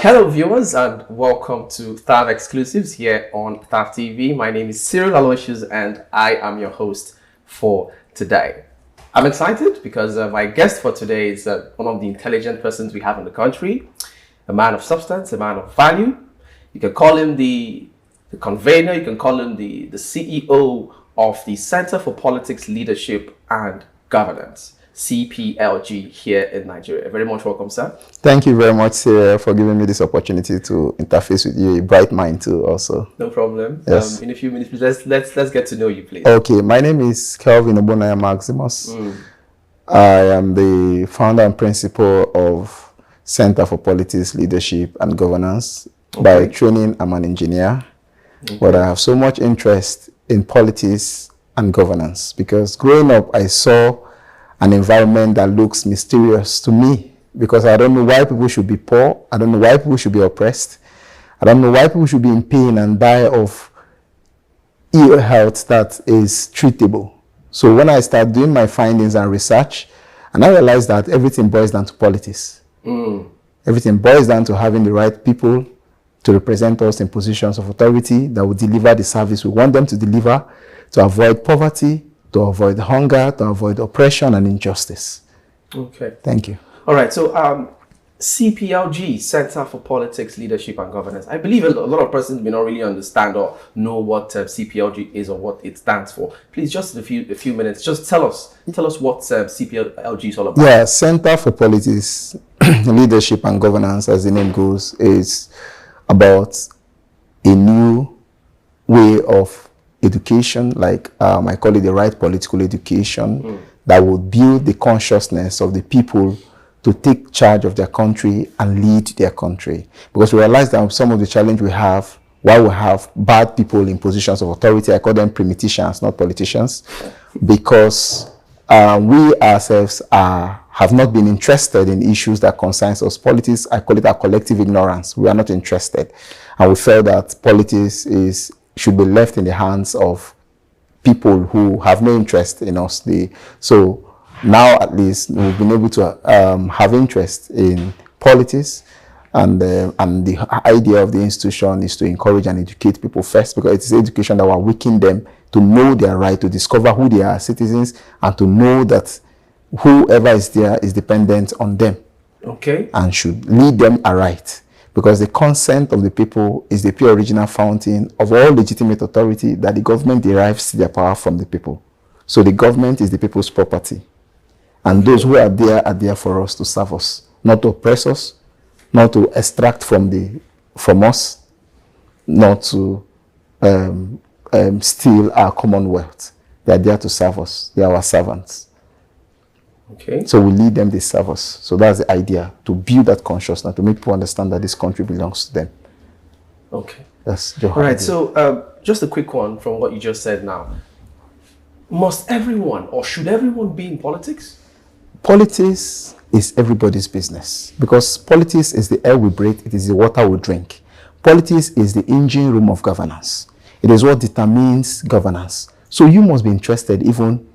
Hello viewers and welcome to THAV Exclusives here on THAV TV. My name is Cyril Aloysius and I am your host for today. I'm excited because my guest for today is one of the intelligent persons we have in the country, a man of substance, a man of value. You can call him the convener, you can call him the CEO of the Center for Politics, Leadership and Governance, CPLG, here in Nigeria. Very much welcome, sir. Thank you very much, Sarah, for giving me this opportunity to interface with you. A bright mind too, also. No problem. Yes. In a few minutes, please, let's get to know you, please. Okay, my name is Kelvin Ogbonnaya Maximus. I am the founder and principal of Center for Politics, Leadership and Governance. By training, I'm an engineer, but I have so much interest in politics and governance because growing up, I saw an environment that looks mysterious to me because I don't know why people should be poor. I don't know why people should be oppressed. I don't know why people should be in pain and die of ill health that is treatable. So when I start doing my findings and research, and I realized that everything boils down to politics. Everything boils down to having the right people to represent us in positions of authority that will deliver the service we want them to deliver, to avoid poverty, to avoid hunger, to avoid oppression and injustice. Okay. Thank you. All right. So CPLG, Center for Politics, Leadership and Governance. I believe a lot of persons may not really understand or know what CPLG is or what it stands for. Please, just a few minutes, just tell us what CPLG is all about. Yeah, Center for Politics, Leadership and Governance, as the name goes, is about a new way of education, like I call it the right political education, that will build the consciousness of the people to take charge of their country and lead their country. Because we realize that some of the challenge we have, while we have bad people in positions of authority, I call them primaticians, not politicians, because we ourselves have not been interested in issues that concerns us. Politics, I call it a collective ignorance. We are not interested. And we felt that politics should be left in the hands of people who have no interest in us. So now at least we've been able to have interest in politics, and the idea of the institution is to encourage and educate people first, because it is education that will awaken them to know their right, to discover who they are as citizens, and to know that whoever is there is dependent on them. Okay. And should lead them aright. Because the consent of the people is the pure original fountain of all legitimate authority, that the government derives their power from the people. So the government is the people's property. And those who are there for us, to serve us, not to oppress us, not to extract from us, not to steal our commonwealth. They are there to serve us. They are our servants. Okay. So we lead them, they serve us. So that's the idea, to build that consciousness, to make people understand that this country belongs to them. Okay. That's the all right. Idea. So just a quick one from what you just said now. Must everyone or should everyone be in politics? Politics is everybody's business, because politics is the air we breathe, it is the water we drink. Politics is the engine room of governance. It is what determines governance. So you must be interested, even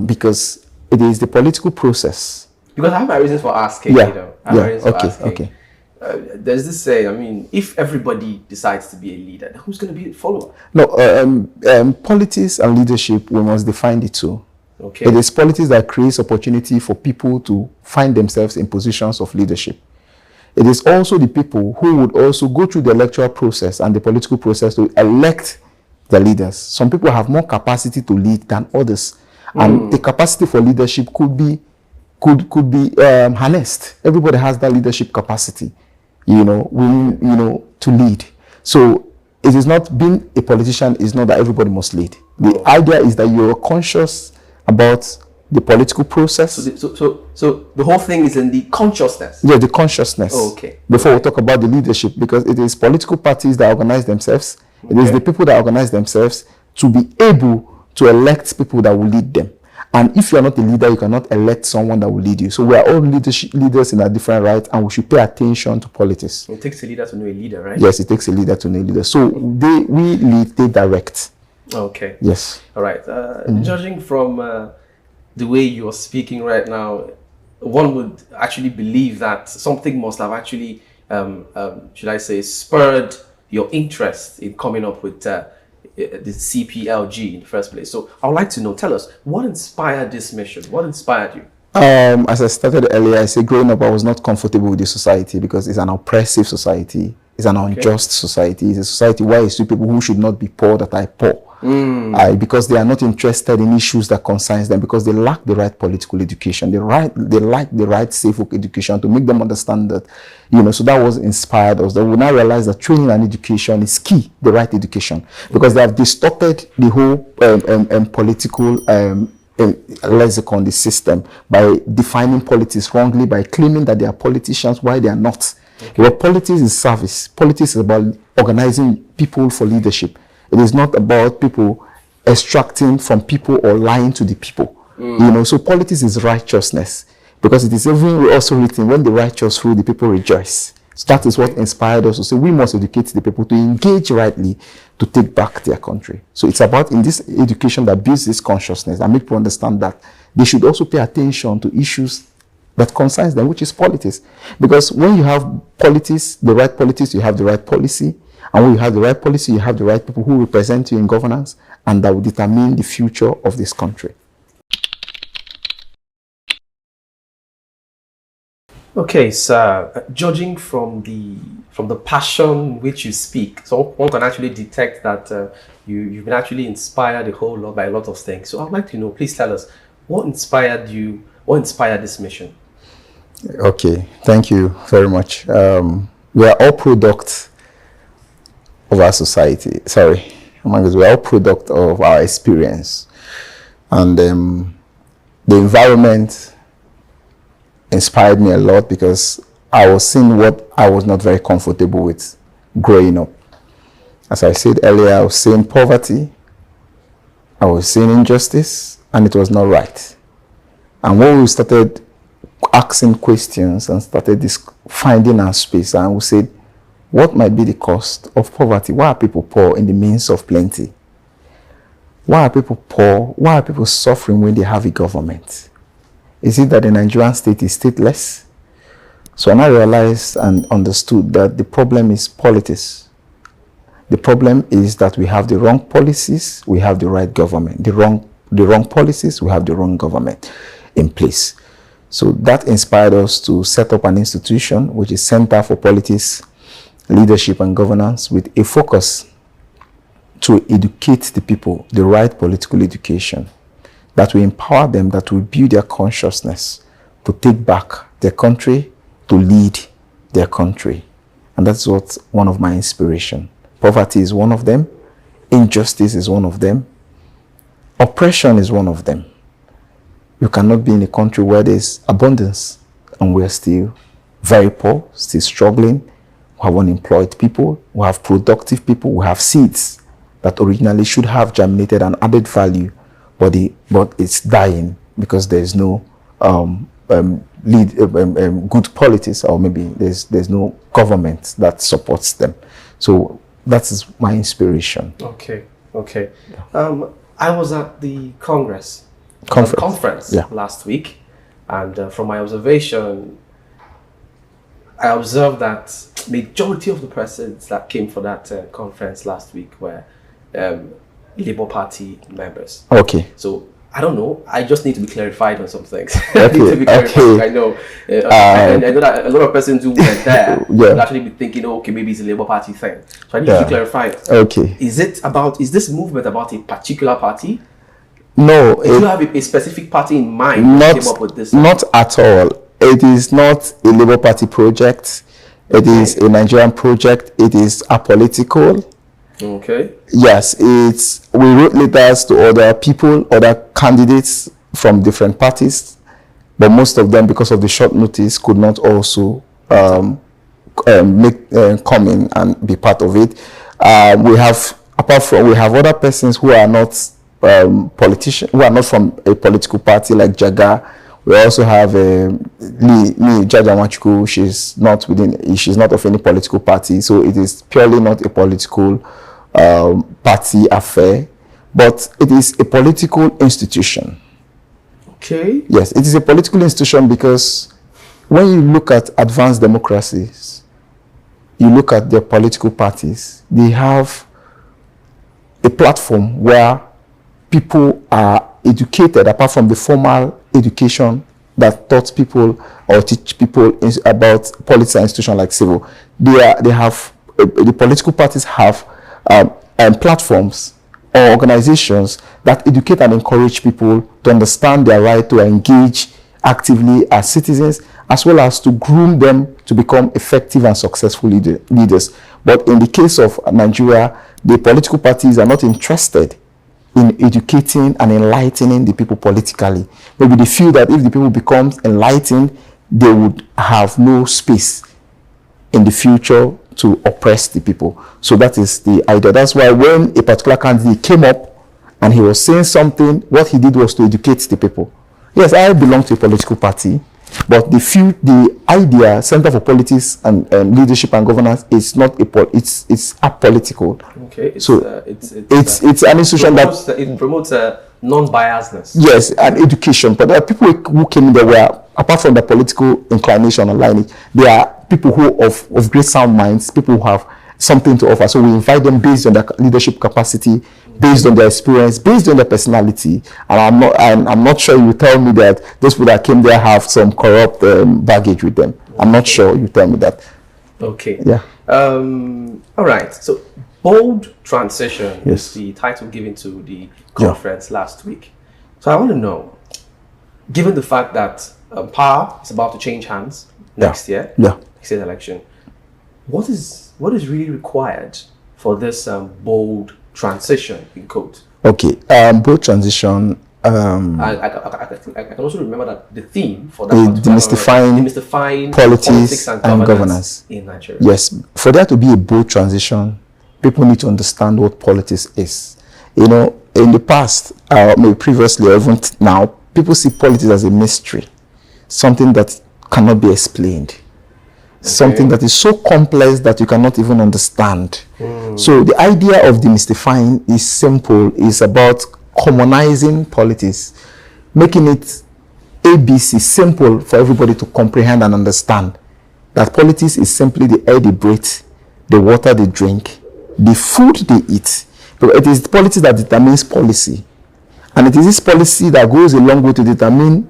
because it is the political process. Because I have my reasons for asking. Yeah. You know, I have my reasons for asking. Okay. There's this saying, I mean, if everybody decides to be a leader, then who's going to be a follower? No, politics and leadership, we must define the two. Okay. It is politics that creates opportunity for people to find themselves in positions of leadership. It is also the people who would also go through the electoral process and the political process to elect the leaders. Some people have more capacity to lead than others. And the capacity for leadership could be harnessed. Everybody has that leadership capacity, to lead. So it is not, being a politician is not that everybody must lead. The idea is that you're conscious about the political process. So the whole thing is in the consciousness. Yeah, the consciousness. Okay. Before we talk about the leadership, because it is political parties that organize themselves. It is the people that organize themselves to be able to elect people that will lead them. And if you are not a leader, you cannot elect someone that will lead you. So we are all leaders in our different rights, and we should pay attention to politics. It takes a leader to know a leader, right? Yes, it takes a leader to know a leader. So we lead, they direct. Okay. Yes. All right. Judging from the way you are speaking right now, one would actually believe that something must have actually should I say, spurred your interest in coming up with the CPLG in the first place? So I would like to know, tell us, what inspired this mission? What inspired you? As I started earlier, I said growing up, I was not comfortable with the society because it's an oppressive society. It's an unjust society. It's a society where you see people who should not be poor that are poor. Because they are not interested in issues that concerns them, because they lack the right political education. They lack the right civic education to make them understand that, so that was inspired us. That we now realize that training and education is key, the right education, because they have distorted the whole political lexicon, the system, by defining politics wrongly, by claiming that they are politicians while they are not. Well, politics is service. Politics is about organizing people for leadership. It is not about people extracting from people or lying to the people. So politics is righteousness, because it is even also written, when the righteous rule, the people rejoice. So that is what inspired us to say we must educate the people to engage rightly, to take back their country. So it's about in this education that builds this consciousness and make people understand that they should also pay attention to issues that concerns them, which is politics. Because when you have politics, the right politics, you have the right policy. And when you have the right policy, you have the right people who represent you in governance, and that will determine the future of this country. Okay, sir. Judging from the passion which you speak, so one can actually detect that you've been actually inspired a whole lot by a lot of things. So I'd like to know, please tell us, what inspired you? What inspired this mission? Okay, thank you very much. We are all products of our society. We are all product of our experience, and the environment inspired me a lot because I was seeing what I was not very comfortable with growing up. As I said earlier, I was seeing poverty, I was seeing injustice, and it was not right. And when we started asking questions and started finding our space, and we said, what might be the cost of poverty? Why are people poor in the means of plenty? Why are people poor? Why are people suffering when they have a government? Is it that the Nigerian state is stateless? So I realized and understood that the problem is politics. The problem is that we have the wrong policies, we have the right government. The wrong policies, we have the wrong government in place. So that inspired us to set up an institution, which is Center for Politics, Leadership and Governance, with a focus to educate the people, the right political education, that will empower them, that will build their consciousness to take back their country, to lead their country. And that's what one of my inspiration. Poverty is one of them. Injustice is one of them. Oppression is one of them. You cannot be in a country where there's abundance and we're still very poor, still struggling. We have unemployed people, we have productive people, we have seeds that originally should have germinated and added value, but it's dying because there's no good politics, or maybe there's no government that supports them. So that is my inspiration. Okay. I was at the conference last week, and from my observation, I observed that majority of the persons that came for that conference last week were Labour Party members. Okay. So I don't know. I just need to be clarified on some things. Okay. I need to be clarified. I know. I know that a lot of persons who went there would actually be thinking, okay, maybe it's a Labour Party thing. So I need to clarify it. Okay. Is this movement about a particular party? No. Do you have a specific party in mind that came up with this? Not at all. It is not a Labour Party project. It is a Nigerian project. It is apolitical. Okay. Yes, we wrote letters to other people, other candidates from different parties, but most of them, because of the short notice, could not also come in and be part of it. We have other persons who are not politicians, who are not from a political party like Jaga. We also have Jaja Machuku. She's not of any political party, so it is purely not a political party affair, but it is a political institution. Okay. Yes, it is a political institution because when you look at advanced democracies, you look at their political parties, they have a platform where people are educated, apart from the formal education that taught people or teach people about politics and institutions like civil. They have the political parties have platforms or organizations that educate and encourage people to understand their right to engage actively as citizens, as well as to groom them to become effective and successful leaders. But in the case of Nigeria, the political parties are not interested in educating and enlightening the people politically. Maybe they feel that if the people become enlightened, they would have no space in the future to oppress the people. So that is the idea. That's why when a particular candidate came up and he was saying something, what he did was to educate the people. Yes, I belong to a political party, but the idea, Center for Politics and Leadership and Governance, is not it's apolitical. Okay, it's an institution it promotes non-biasness. Yes, and education. But there are people who came in there where, apart from the political inclination or lineage, there are people who of great sound minds, people who have something to offer. So we invite them based on their leadership capacity, based on their experience, based on their personality. And I'm not sure you tell me that those people that came there have some corrupt baggage with them. I'm not sure you tell me that. Okay. Yeah. All right. So, bold transition is the title given to the conference last week. So I want to know, given the fact that power is about to change hands next year, next year's election, what is really required for this bold transition, in quote? Okay, bold transition. I can also remember that the theme for that demystifying politics and governance in Nigeria. Yes, for there to be a bold transition, people need to understand what politics is. You know, in the past, maybe previously or even now, people see politics as a mystery, something that cannot be explained. Something that is so complex that you cannot even understand. So the idea of demystifying is simple. It's about commonizing politics, making it ABC, simple for everybody to comprehend and understand. That politics is simply the air they breathe, the water they drink, the food they eat. But it is politics that determines policy. And it is this policy that goes a long way to determine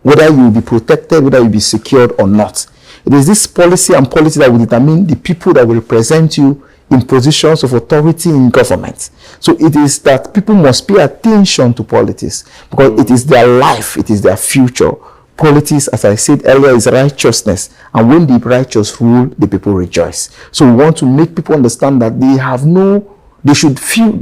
whether you will be protected, whether you will be secured or not. It is this policy and policy that will determine the people that will represent you in positions of authority in government. So it is that people must pay attention to politics because it is their life, it is their future. Politics, as I said earlier, is righteousness. And when the righteous rule, the people rejoice. So we want to make people understand that they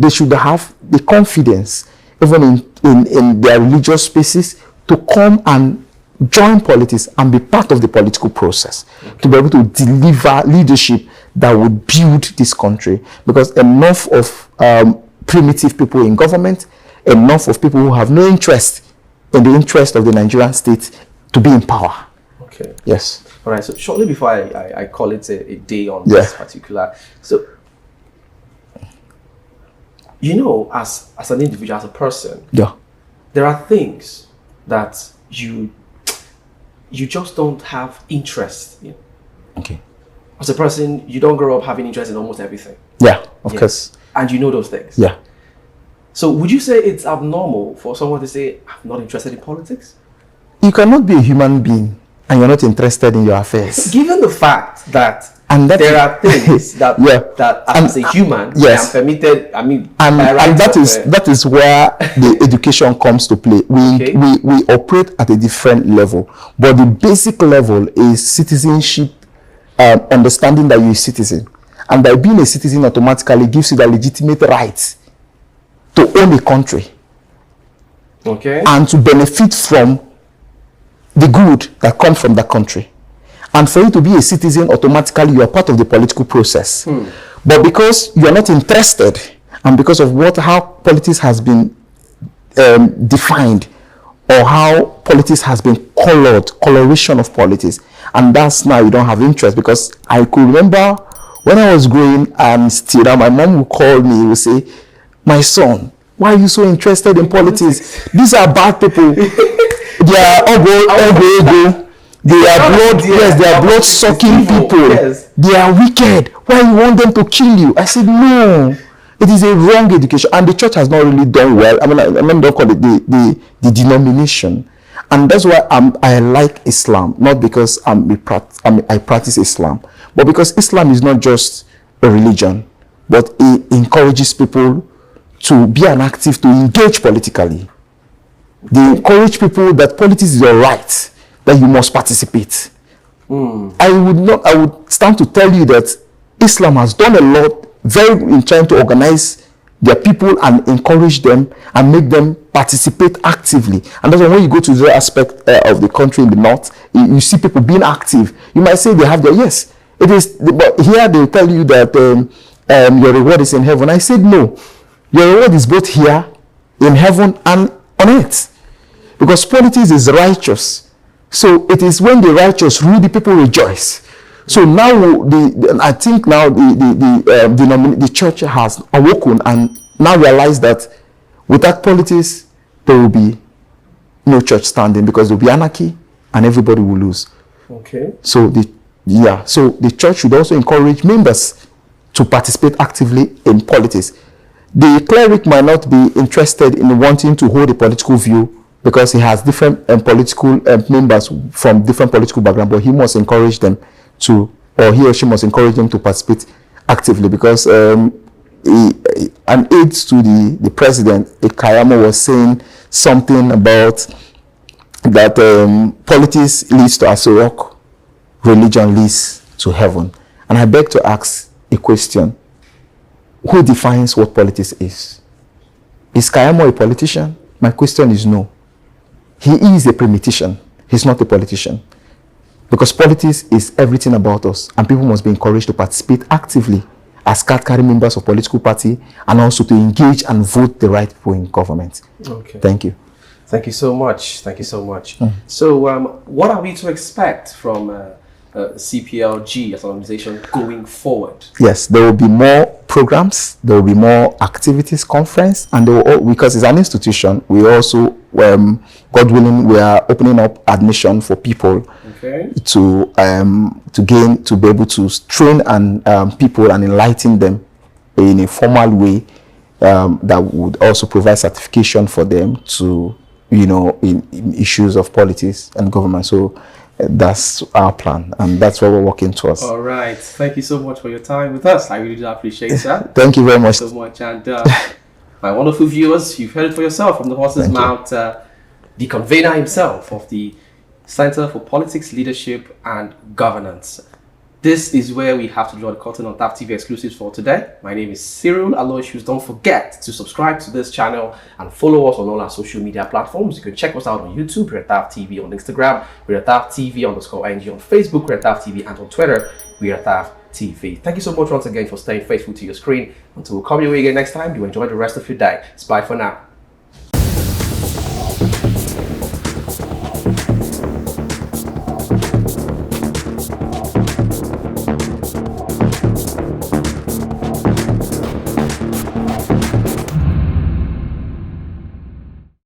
should have the confidence, even in their religious spaces, to come and join politics and be part of the political process, to be able to deliver leadership that would build this country. Because enough of primitive people in government, enough of people who have no interest in the interest of the Nigerian state to be in power. Okay. Yes. All right. So shortly before I call it a day on this particular. So, you know, as an individual, as a person, there are things that you just don't have interest in. Okay. As a person, you don't grow up having interest in almost everything. Yeah, of course. And you know those things. Yeah. So would you say it's abnormal for someone to say, I'm not interested in politics? You cannot be a human being and you're not interested in your affairs. Given the fact that there are things that as a human, I am permitted, and that is where the education comes to play. We operate at a different level, but the basic level is citizenship, understanding that you're a citizen, and by being a citizen automatically gives you the legitimate right to own a country, and to benefit from the good that comes from that country. And for you to be a citizen, automatically you are part of the political process. But because you are not interested, and because of how politics has been defined, or how politics has been coloration of politics, and that's now you don't have interest. Because I could remember when I was growing and still now, my mom would call me, would say, my son, why are you so interested in politics? These are bad people. They are ogo. They are blood, yes, they are blood sucking people. Yes. They are wicked. Why you want them to kill you? I said, no. It is a wrong education. And the church has not really done well. I mean, don't call it the denomination. And that's why I like Islam. Not because I practice Islam, but because Islam is not just a religion, but it encourages people to be to engage politically. They encourage people that politics is your right, that you must participate. I would stand to tell you that Islam has done a lot in trying to organize their people and encourage them and make them participate actively. And that's why when you go to the aspect of the country in the north, you see people being active. You might say they have their, yes, it is, but here they tell you that your reward is in heaven. I said no, your reward is both here in heaven and on earth, because politics is righteous. So it is when the righteous rule, the people rejoice. So now I think now the church has awoken and now realized that without politics there will be no church standing, because there will be anarchy and everybody will lose. Okay. So the church should also encourage members to participate actively in politics. The cleric might not be interested in wanting to hold a political view because he has different political members from different political backgrounds, but he must encourage them to, or he or she must encourage them to participate actively, because an aide to the president, Kayamo, was saying something about that politics leads to Asorok, religion leads to heaven. And I beg to ask a question. Who defines what politics is? Is Kayamo a politician? My question is no. He is a pragmatician. He's not a politician. Because politics is everything about us, and people must be encouraged to participate actively as card-carrying members of political party, and also to engage and vote the right people in government. Okay. Thank you. Thank you so much. Thank you so much. So what are we to expect from CPLG as an organization going forward? Yes, there will be more programs, there will be more activities, conference, and because it's an institution, we also, God willing, we are opening up admission for people to be able to train and people and enlighten them in a formal way that would also provide certification for them to, in issues of politics and government. So that's our plan, and that's what we're working towards. All right. Thank you so much for your time with us. I really do appreciate that. Thank you very much. So much. And my wonderful viewers, you've heard it for yourself from the horse's mouth, the convener himself of the Center for Politics, Leadership and Governance. This is where we have to draw the curtain on TAF TV exclusives for today. My name is Cyril Aloysius. Don't forget to subscribe to this channel and follow us on all our social media platforms. You can check us out on YouTube, we're at TAF TV, on Instagram, we're at TAF TV _NG, on Facebook, we're at TAF TV, and on Twitter, we're at TAF TV. Thank you so much once again for staying faithful to your screen. Until we come your way again next time, do enjoy the rest of your day. It's bye for now.